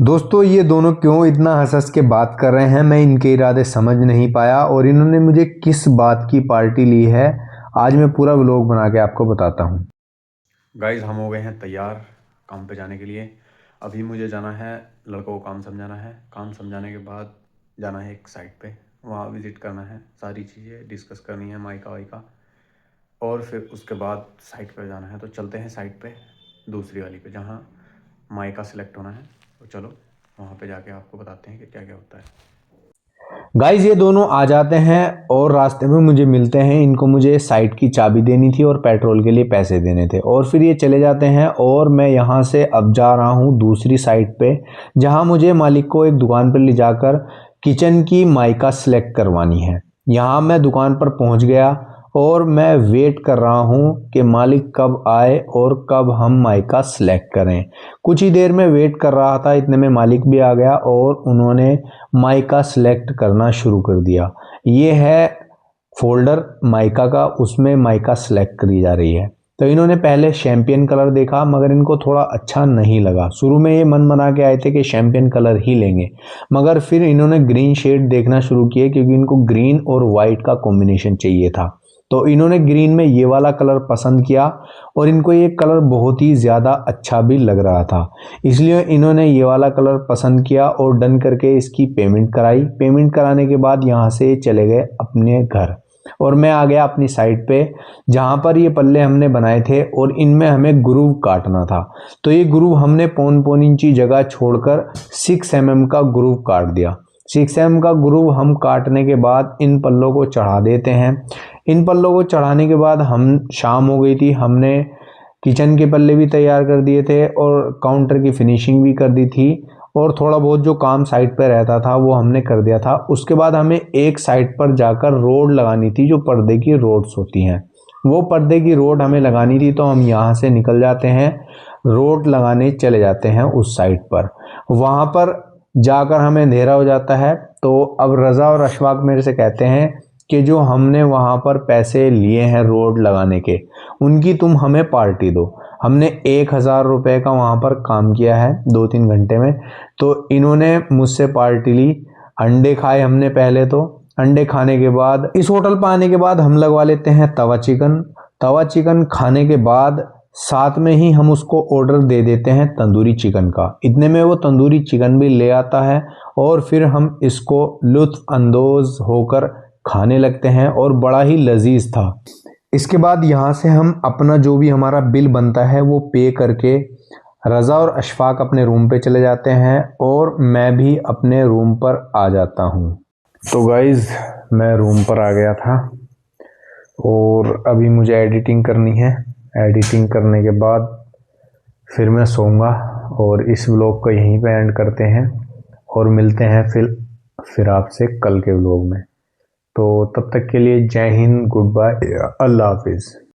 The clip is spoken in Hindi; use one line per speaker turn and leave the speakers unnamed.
दोस्तों ये दोनों क्यों इतना हंस-हंस के बात कर रहे हैं, मैं इनके इरादे समझ नहीं पाया और इन्होंने मुझे किस बात की पार्टी ली है, आज मैं पूरा व्लॉग बना के आपको बताता हूँ।
गाइस हम हो गए हैं तैयार काम पे जाने के लिए। अभी मुझे जाना है, लड़कों को काम समझाना है। काम समझाने के बाद जाना है एक साइट पे, वहाँ विज़िट करना है, सारी चीज़ें डिस्कस करनी है, माइका वाइका, और फिर उसके बाद साइट पे जाना है। तो चलते हैं साइट पे, दूसरी वाली पे, जहाँ माइका सेलेक्ट होना है। तो चलो वहाँ पे जाके आपको बताते हैं कि क्या क्या होता है।
गाइज ये दोनों आ जाते हैं और रास्ते में मुझे मिलते हैं। इनको मुझे साइट की चाबी देनी थी और पेट्रोल के लिए पैसे देने थे और फिर ये चले जाते हैं और मैं यहाँ से अब जा रहा हूँ दूसरी साइट पे, जहाँ मुझे मालिक को एक दुकान पर ले जाकर किचन की माइका सेलेक्ट करवानी है। यहाँ मैं दुकान पर पहुँच गया और मैं वेट कर रहा हूँ कि मालिक कब आए और कब हम माइका सेलेक्ट करें। कुछ ही देर में वेट कर रहा था, इतने में मालिक भी आ गया और उन्होंने माइका सेलेक्ट करना शुरू कर दिया। ये है फोल्डर माइका का, उसमें माइका सेलेक्ट करी जा रही है। तो इन्होंने पहले शैम्पियन कलर देखा मगर इनको थोड़ा अच्छा नहीं लगा। शुरू में ये मन बना के आए थे कि शैम्पियन कलर ही लेंगे, मगर फिर इन्होंने ग्रीन शेड देखना शुरू किए क्योंकि इनको ग्रीन और वाइट का कॉम्बिनेशन चाहिए था। तो इन्होंने ग्रीन में ये वाला कलर पसंद किया और इनको ये कलर बहुत ही ज़्यादा अच्छा भी लग रहा था, इसलिए इन्होंने ये वाला कलर पसंद किया और डन करके इसकी पेमेंट कराई। पेमेंट कराने के बाद यहाँ से चले गए अपने घर और मैं आ गया अपनी साइट पे, जहाँ पर ये पल्ले हमने बनाए थे और इनमें हमें ग्रूव काटना था। तो ये ग्रूव हमने पौन पौन इंची जगह छोड़कर 6 mm का ग्रूव काट दिया। 6 mm का ग्रूव हम काटने के बाद इन पल्लों को चढ़ा देते हैं। इन पल्लों को चढ़ाने के बाद शाम हो गई थी, हमने किचन के पल्ले भी तैयार कर दिए थे और काउंटर की फिनिशिंग भी कर दी थी और थोड़ा बहुत जो काम साइट पर रहता था वो हमने कर दिया था। उसके बाद हमें एक साइड पर जाकर रोड लगानी थी, जो पर्दे की रोड्स होती हैं, वो पर्दे की रोड हमें लगानी थी। तो हम यहाँ से निकल जाते हैं, रोड लगाने चले जाते हैं उस साइड पर। वहाँ पर जाकर हमें अंधेरा हो जाता है। तो अब रज़ा और अशफाक मेरे से कहते हैं कि जो हमने वहाँ पर पैसे लिए हैं रोड लगाने के, उनकी तुम हमें पार्टी दो। हमने 1000 रुपये का वहाँ पर काम किया है 2-3 घंटे में, तो इन्होंने मुझसे पार्टी ली। अंडे खाए हमने पहले, तो अंडे खाने के बाद इस होटल पर आने के बाद हम लगवा लेते हैं तवा चिकन। तवा चिकन खाने के बाद साथ में ही हम उसको ऑर्डर दे देते हैं तंदूरी चिकन का। इतने में वो तंदूरी चिकन भी ले आता है और फिर हम इसको लुत्फ अंदोज होकर खाने लगते हैं और बड़ा ही लजीज था। इसके बाद यहाँ से हम अपना जो भी हमारा बिल बनता है वो पे करके रज़ा और अशफाक अपने रूम पे चले जाते हैं और मैं भी अपने रूम पर आ जाता हूँ। तो गाइज़ मैं रूम पर आ गया था और अभी मुझे एडिटिंग करनी है। एडिटिंग करने के बाद फिर मैं सोऊंगा और इस व्लॉग को यहीं पे एंड करते हैं और मिलते हैं फिर आपसे कल के व्लॉग में। तो तब तक के लिए जय हिंद, गुड बाय, अल्लाह हाफिज़।